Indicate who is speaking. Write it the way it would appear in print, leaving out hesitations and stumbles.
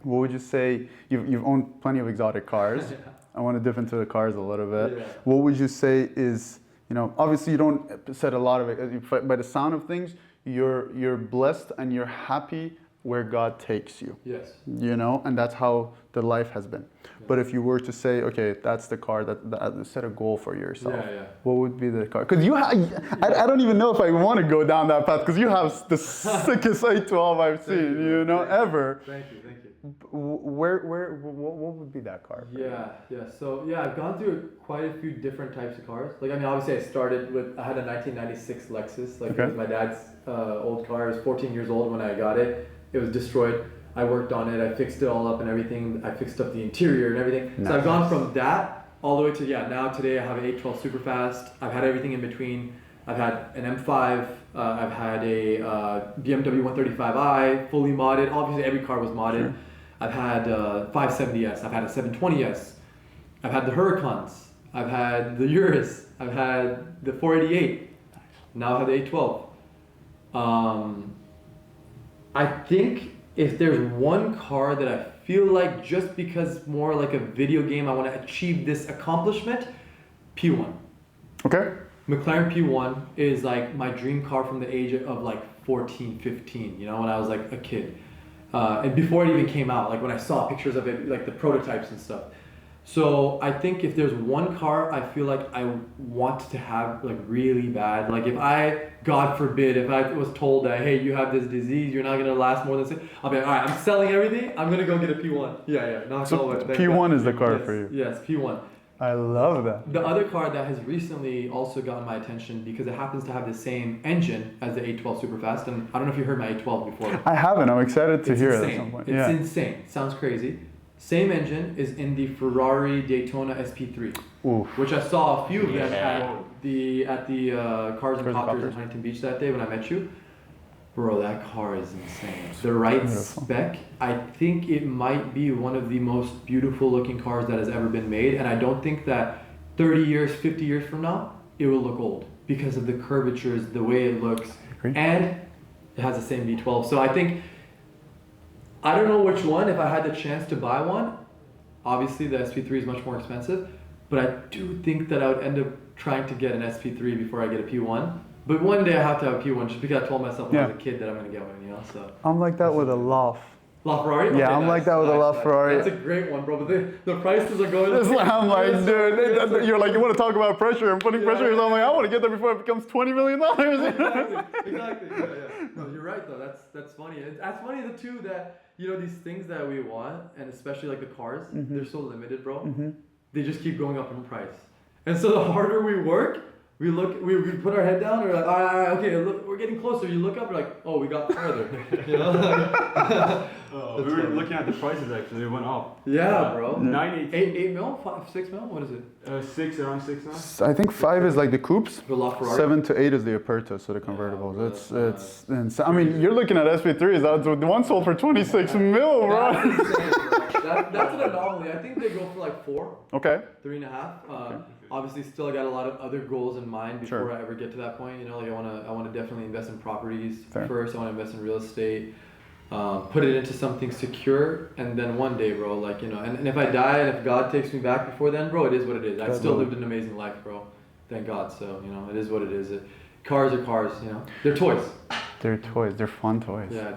Speaker 1: what would you say? You've owned plenty of exotic cars.
Speaker 2: Yeah.
Speaker 1: I want to dip into the cars a little bit.
Speaker 2: Yeah.
Speaker 1: What would you say is, obviously you don't said a lot of it, but by the sound of things, you're blessed and you're happy where God takes you.
Speaker 2: Yes.
Speaker 1: And that's how the life has been. Yeah. But if you were to say, okay, that's the car that set a goal for yourself.
Speaker 2: Yeah.
Speaker 1: What would be the car? Because I don't even know if I want to go down that path because you have the sickest 812 I've seen, ever.
Speaker 2: Thank you.
Speaker 1: What would be that car?
Speaker 2: Yeah. So I've gone through quite a few different types of cars. Obviously I started with, I had a 1996 Lexus. It was my dad's old car. I was 14 years old when I got it. It was destroyed. I worked on it. I fixed it all up and everything. I fixed up the interior and everything. Nice. So I've gone from that all the way to, now today I have an 812 Superfast. I've had everything in between. I've had an M5. I've had a BMW 135i, fully modded. Obviously every car was modded. Sure. I've had 570S. I've had a 720S. I've had the Huracans. I've had the Urus. I've had the 488. Now I have the 812. I think if there's one car that I feel like just because it's more like a video game, I want to achieve this accomplishment, P1.
Speaker 1: Okay.
Speaker 2: McLaren P1 is like my dream car from the age of 14, 15, when I was like a kid. And before it even came out, when I saw pictures of it, the prototypes and stuff. So I think if there's one car I feel like I want to have really bad, if I, God forbid, if I was told that, hey, you have this disease, you're not going to last more than 6, I'll be like, all right, I'm selling everything, I'm going to go get a P1. Yeah.
Speaker 1: So P1 is the car for you?
Speaker 2: Yes, P1.
Speaker 1: I love that.
Speaker 2: The other car that has recently also gotten my attention because it happens to have the same engine as the 812 Superfast, and I don't know if you heard my 812 before.
Speaker 1: I haven't. I'm excited to hear it at some point.
Speaker 2: It's insane. It sounds crazy. Same engine is in the Ferrari Daytona SP3, which I saw a few of them at the Cars and Copters in Huntington Beach that day when I met you. Bro, that car is insane. The right spec, I think it might be one of the most beautiful looking cars that has ever been made, and I don't think that 30 years, 50 years from now, it will look old because of the curvatures, the way it looks, and it has the same V12. So I think, I don't know which one, if I had the chance to buy one, obviously the SP3 is much more expensive, but I do think that I would end up trying to get an SP3 before I get a P1. But one day I have to have a P1 just because I told myself when I was a kid that I'm going to get one, so.
Speaker 1: I'm like that with a LoF.
Speaker 2: LaFerrari? Okay,
Speaker 1: yeah, I'm like that with a LaFerrari.
Speaker 2: That's a great one, bro, but the prices are going up.
Speaker 1: I'm like, dude, you're like, you want to talk about pressure and putting pressure, so I'm like, I want to get there before it becomes $20 million.
Speaker 2: Exactly. Yeah. No, you're right, though. That's funny. That's funny, too, that, these things that we want, and especially the cars, they're so limited, bro. They just keep going up in price. And so the harder we work, we put our head down, and we're like, all right, okay, look, we're getting closer. You look up, we're like, oh, we got further.
Speaker 3: We were looking at the prices actually, it went up.
Speaker 2: Yeah, bro.
Speaker 3: 8
Speaker 2: mil? 6 mil? What is it?
Speaker 3: Around 6 now.
Speaker 1: I think 5 is the coupes.
Speaker 2: The LaFerrari.
Speaker 1: 7 to 8 is the Aperta, so the convertibles. It's insane. I mean, you're looking at SP3s. The one sold for 26 mil, bro.
Speaker 2: That's insane, bro. That's an anomaly. I think they go for 4.
Speaker 1: Okay.
Speaker 2: 3.5. Obviously, still I got a lot of other goals in mind before I ever get to that point. I want to definitely invest in properties first. I want to invest in real estate, put it into something secure, and then one day, bro, and if I die and if God takes me back before then, bro, it is what it is. I've still lived an amazing life, bro. Thank God. So it is what it is. Cars are cars. They're toys.
Speaker 1: They're toys. They're fun toys.
Speaker 2: Yeah.